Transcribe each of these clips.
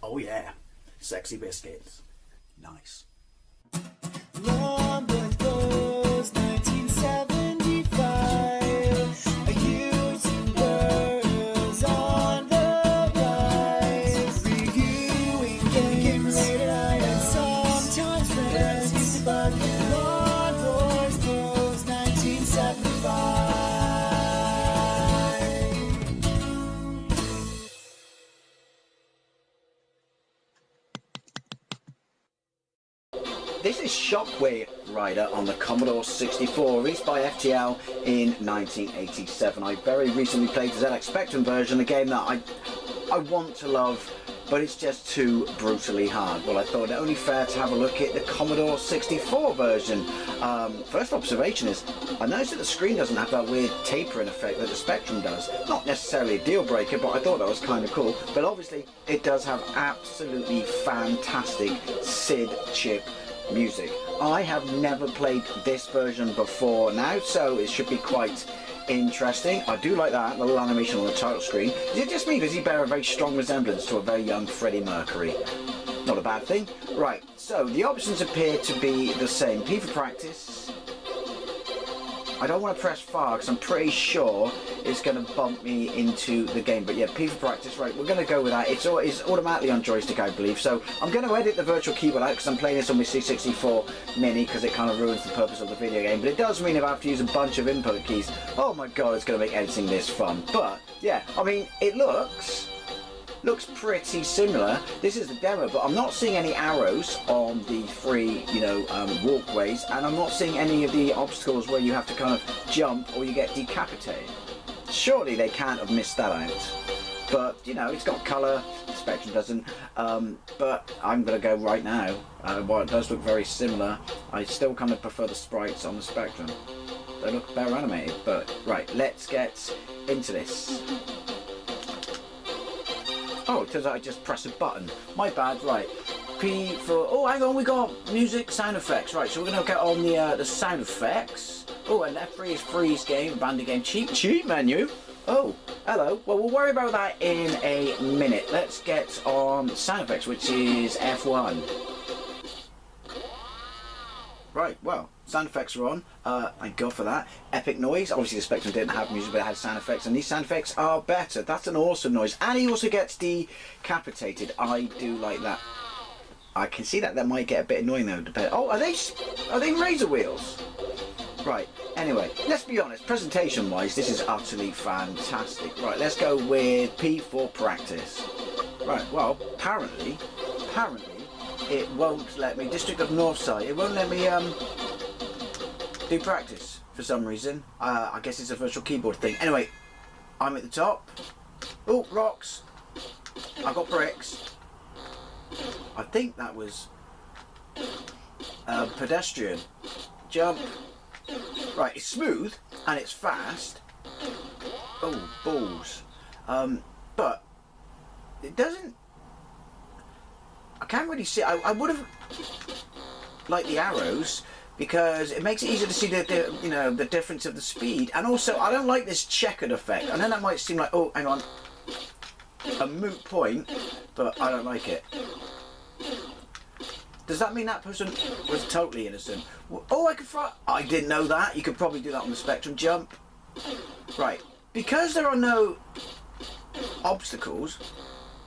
Oh yeah, sexy biscuits. Nice. Long goes 1975. A YouTuber's on the rise, reviewing games late at night and sometimes friends. But Long goes 1975. This is Shockway Rider on the Commodore 64, released by FTL in 1987. I very recently played the ZX Spectrum version, a game that I want to love, but it's just too brutally hard. Well, I thought it only fair to have a look at the Commodore 64 version. First observation is, I noticed that the screen doesn't have that weird tapering effect that the Spectrum does. Not necessarily a deal breaker, but I thought that was kind of cool. But obviously, it does have absolutely fantastic SID chip music. I have never played this version before now, so it should be quite interesting. I do like that little animation on the title screen. Is it just me? Does he bear a very strong resemblance to a very young Freddie Mercury? Not a bad thing. Right, so the options appear to be the same. P for practice. I don't want to press far because I'm pretty sure it's going to bump me into the game. But yeah, P for practice, right, we're going to go with that. It's automatically on joystick, I believe. So I'm going to edit the virtual keyboard out because I'm playing this on my C64 Mini because it kind of ruins the purpose of the video game. But it does mean if I have to use a bunch of input keys, oh my god, it's going to make editing this fun. But yeah, I mean, it looks pretty similar. This is the demo, but I'm not seeing any arrows on the three, walkways, and I'm not seeing any of the obstacles where you have to kind of jump or you get decapitated. Surely they can't have missed that out. But, it's got colour, the Spectrum doesn't, but I'm going to go right now. While it does look very similar, I still kind of prefer the sprites on the Spectrum. They look better animated, but right, let's get into this. Oh, it turns out I just press a button. My bad, right. P for... Oh, hang on, we got music, sound effects. Right, so we're going to get on the sound effects. Oh, and F3 is freeze game, abandoned game, cheat menu. Oh, hello. Well, we'll worry about that in a minute. Let's get on sound effects, which is F1. Right, well, sound effects are on. Thank God for that. Epic noise. Obviously, the Spectrum didn't have music, but it had sound effects, and these sound effects are better. That's an awesome noise. And he also gets decapitated. I do like that. I can see that might get a bit annoying though. Oh, are they razor wheels? Right. Anyway, let's be honest. Presentation-wise, this is utterly fantastic. Right, let's go with P for practice. Right. Well, apparently. It won't let me, District of Northside, it won't let me do practice for some reason. I guess it's a virtual keyboard thing. Anyway, I'm at the top. Oh, rocks. I got bricks. I think that was pedestrian. Jump. Right, it's smooth and it's fast. Oh, balls. But it doesn't... I can't really see. I would have liked the arrows because it makes it easier to see the difference of the speed, and also I don't like this checkered effect. I know that might seem like, oh, hang on, a moot point, but I don't like it. Does that mean that person was totally innocent? Oh, I could fly. I didn't know that. You could probably do that on the Spectrum jump. Right, because there are no obstacles.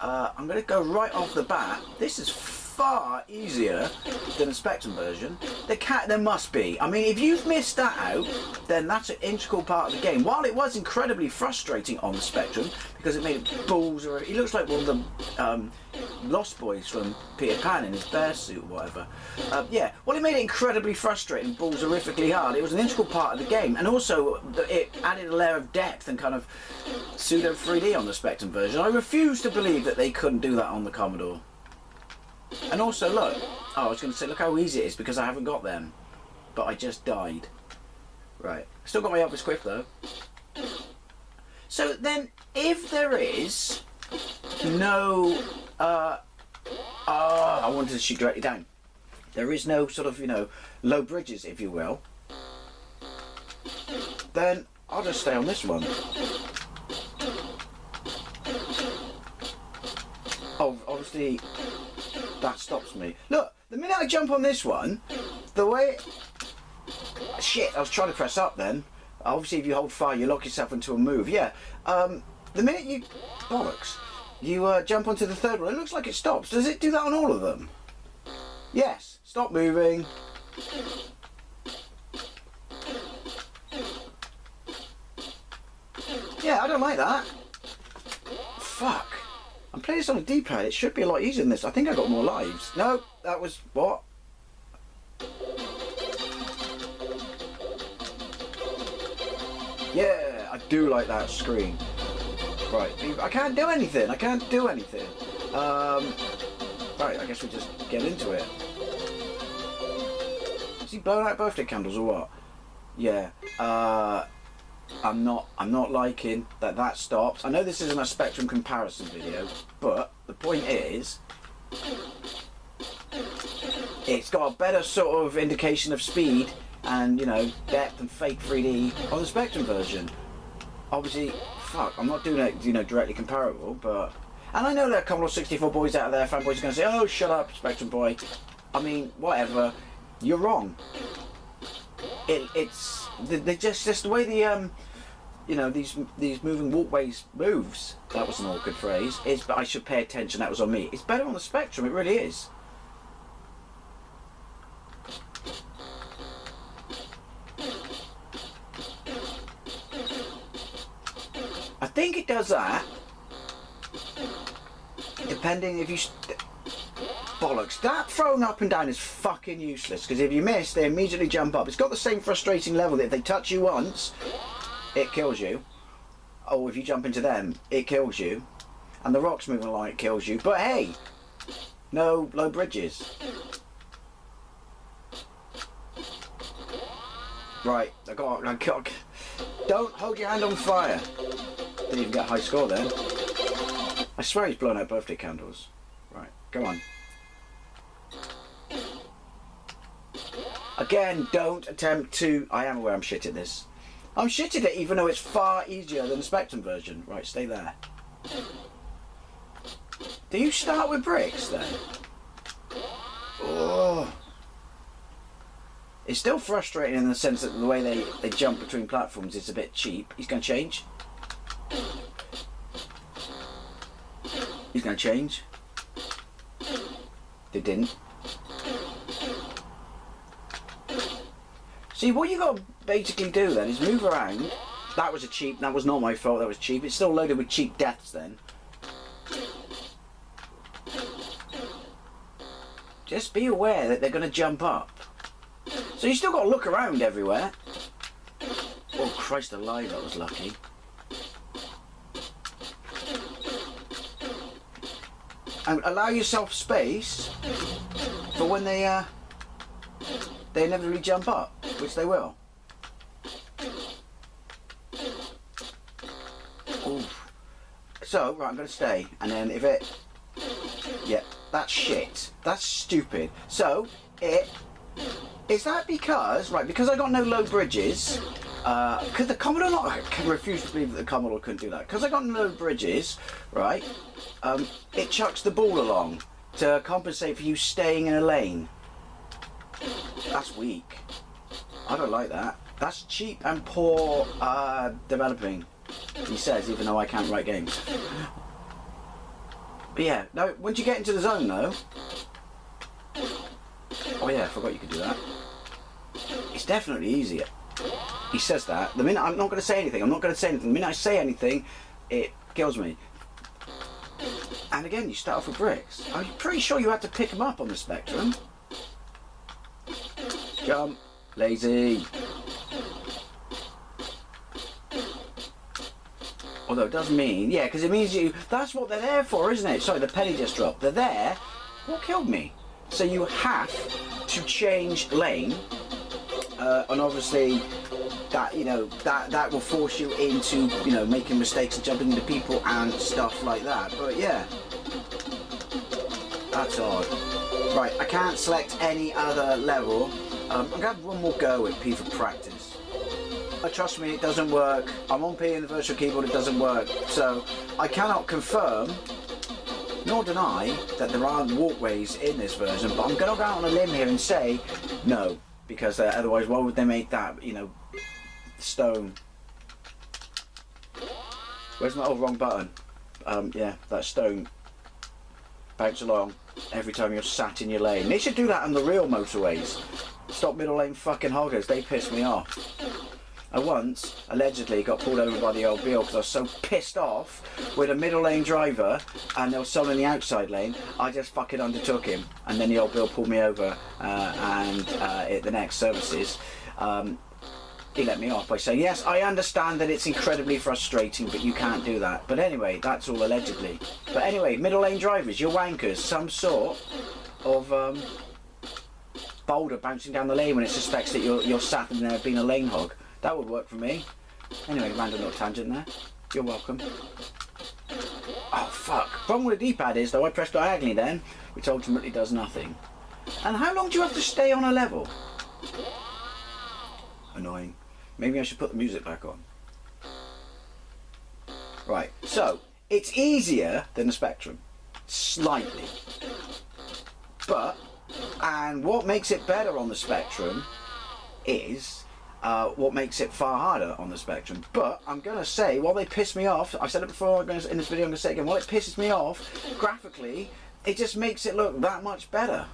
I'm going to go right off the bat. This is far easier than the Spectrum version. There must be. I mean, if you've missed that out, then that's an integral part of the game. While it was incredibly frustrating on the Spectrum, because it made it balls, or he looks like one of the Lost Boys from Peter Pan in his bear suit or whatever. Yeah, well, it made it incredibly frustrating, balls horrifically hard. It was an integral part of the game, and also it added a layer of depth and kind of pseudo 3D on the Spectrum version. I refuse to believe that they couldn't do that on the Commodore. And also, look, I was going to say, look how easy it is because I haven't got them, but I just died. Right, still got my Elvis Quiff though. So then, if there is no, I wanted to shoot directly down. There is no sort of, low bridges, if you will. Then I'll just stay on this one. Oh, obviously that stops me. Look, the minute I jump on this one, the way... Shit, I was trying to press up then. Obviously if you hold fire, you lock yourself into a move. Yeah, the minute you... Bollocks. You jump onto the third one, it looks like it stops. Does it do that on all of them? Yes. Stop moving. Yeah, I don't like that. Fuck. I'm playing this on a D-pad. It should be a lot easier than this. I think I got more lives. No, that was... What? Yeah, I do like that screen. Right, I can't do anything. I can't do anything. Right, I guess we just get into it. Is he blowing out birthday candles or what? Yeah. I'm not liking that stops. I know this isn't a Spectrum comparison video, but the point is, it's got a better sort of indication of speed and, you know, depth and fake 3D on the Spectrum version. Obviously, fuck, I'm not doing it, you know, directly comparable, but... And I know there are Commodore 64 boys out there, fanboys are going to say, oh, shut up, Spectrum boy. I mean, whatever, you're wrong. It's just the way the, you know, these moving walkways moves. That was an awkward phrase. But I should pay attention, that was on me. It's better on the Spectrum, it really is. I think it does that, depending if you... Bollocks, that throwing up and down is fucking useless, because if you miss, they immediately jump up. It's got the same frustrating level that if they touch you once, it kills you. Oh, if you jump into them, it kills you. And the rocks moving along, it kills you. But hey, no low bridges. Right, I got... Don't hold your hand on fire. Didn't even get a high score then. I swear he's blown out birthday candles. Right, go on. Again, don't attempt to... I am aware I'm shit at this. I'm shit at it even though it's far easier than the Spectrum version. Right, stay there. Do you start with bricks then? Oh. It's still frustrating in the sense that the way they jump between platforms is a bit cheap. He's going to change. He's going to change. They didn't. See, what you got to basically do then is move around. That was that was not my fault, that was cheap. It's still loaded with cheap deaths then. Just be aware that they're going to jump up. So you still got to look around everywhere. Oh Christ alive, that was lucky. And allow yourself space for when they inevitably jump up, which they will. Ooh. So, right, I'm going to stay, and then if it... Yeah, that's shit. That's stupid. So, is that because... Right, because I got no low bridges... Could the Commodore not... I refuse to believe that the Commodore couldn't do that. Because I got no bridges, right, it chucks the ball along to compensate for you staying in a lane. That's weak. I don't like that. That's cheap and poor developing, he says, even though I can't write games. But yeah, no, once you get into the zone though... Oh yeah, I forgot you could do that. It's definitely easier. He says that. The minute I'm not going to say anything, The minute I say anything, it kills me. And again, you start off with bricks. I'm pretty sure you had to pick them up on the Spectrum. Jump. Lazy. Although it does mean, yeah, because it means you... That's what they're there for, isn't it? Sorry, the penny just dropped. They're there. What killed me? So you have to change lane. And obviously that, you know, that will force you into, you know, making mistakes and jumping into people and stuff like that. But yeah, that's odd. Right, I can't select any other level. I'm gonna have one more go at P for practice. Trust me, it doesn't work. I'm on P in the virtual keyboard, it doesn't work. So I cannot confirm nor deny that there aren't walkways in this version, but I'm going to go out on a limb here and say no, because otherwise why would they make that, you know, stone? Where's my, oh, wrong button. Yeah, that stone bounce along every time you're sat in your lane. They should do that on the real motorways. Stop middle lane fucking hoggers, they piss me off. I once, allegedly, got pulled over by the old Bill because I was so pissed off with a middle lane driver and there was someone in the outside lane. I just fucking undertook him, and then the old Bill pulled me over at the next services. He let me off by saying, yes, I understand that it's incredibly frustrating, but you can't do that. But anyway, that's all allegedly. But anyway, middle lane drivers, you're wankers. Some sort of boulder bouncing down the lane when it suspects that you're sat in there being a lane hog. That would work for me. Anyway, random little tangent there. You're welcome. Oh, fuck. Problem with the D-pad is, though, I press diagonally then, which ultimately does nothing. And how long do you have to stay on a level? Annoying. Maybe I should put the music back on. Right, so, it's easier than the Spectrum. Slightly. But, and what makes it better on the Spectrum is what makes it far harder on the Spectrum. But I'm going to say, while they piss me off, I've said it before in this video, I'm going to say it again, while it pisses me off, graphically, it just makes it look that much better.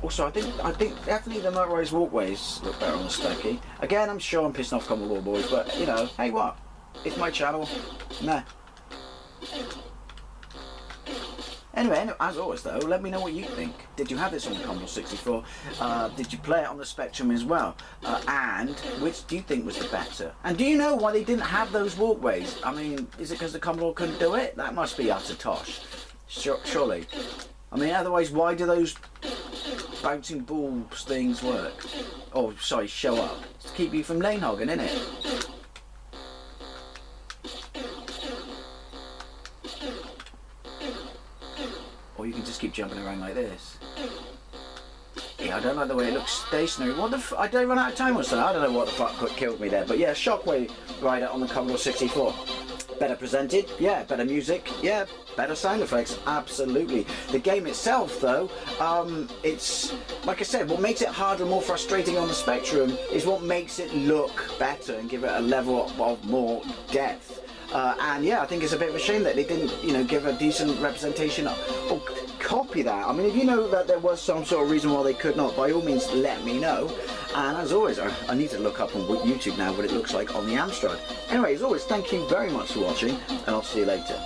Also, I think definitely the motorised walkways look better on the Specky. Again, I'm sure I'm pissing off Commodore boys, but, you know, hey what? It's my channel. Nah. Anyway, as always though, let me know what you think. Did you have this on the Commodore 64? Did you play it on the Spectrum as well? And which do you think was the better? And do you know why they didn't have those walkways? I mean, is it because the Commodore couldn't do it? That must be utter tosh. Surely. I mean, otherwise, why do those bouncing balls things work? Oh, sorry, show up. To keep you from lane hogging, innit? Or you can just keep jumping around like this. Yeah, I don't like the way it looks stationary. What the f... I don't run out of time or something. I don't know what the fuck killed me there. But yeah, Shockway Rider on the Commodore 64. Better presented, yeah. Better music, yeah. Better sound effects, absolutely. The game itself, though, it's... Like I said, what makes it harder and more frustrating on the Spectrum is what makes it look better and give it a level of more depth. And yeah, I think it's a bit of a shame that they didn't, you know, give a decent representation or copy that. I mean, if you know that there was some sort of reason why they could not, by all means, let me know. And as always, I need to look up on YouTube now what it looks like on the Amstrad. Anyway, as always, thank you very much for watching, and I'll see you later.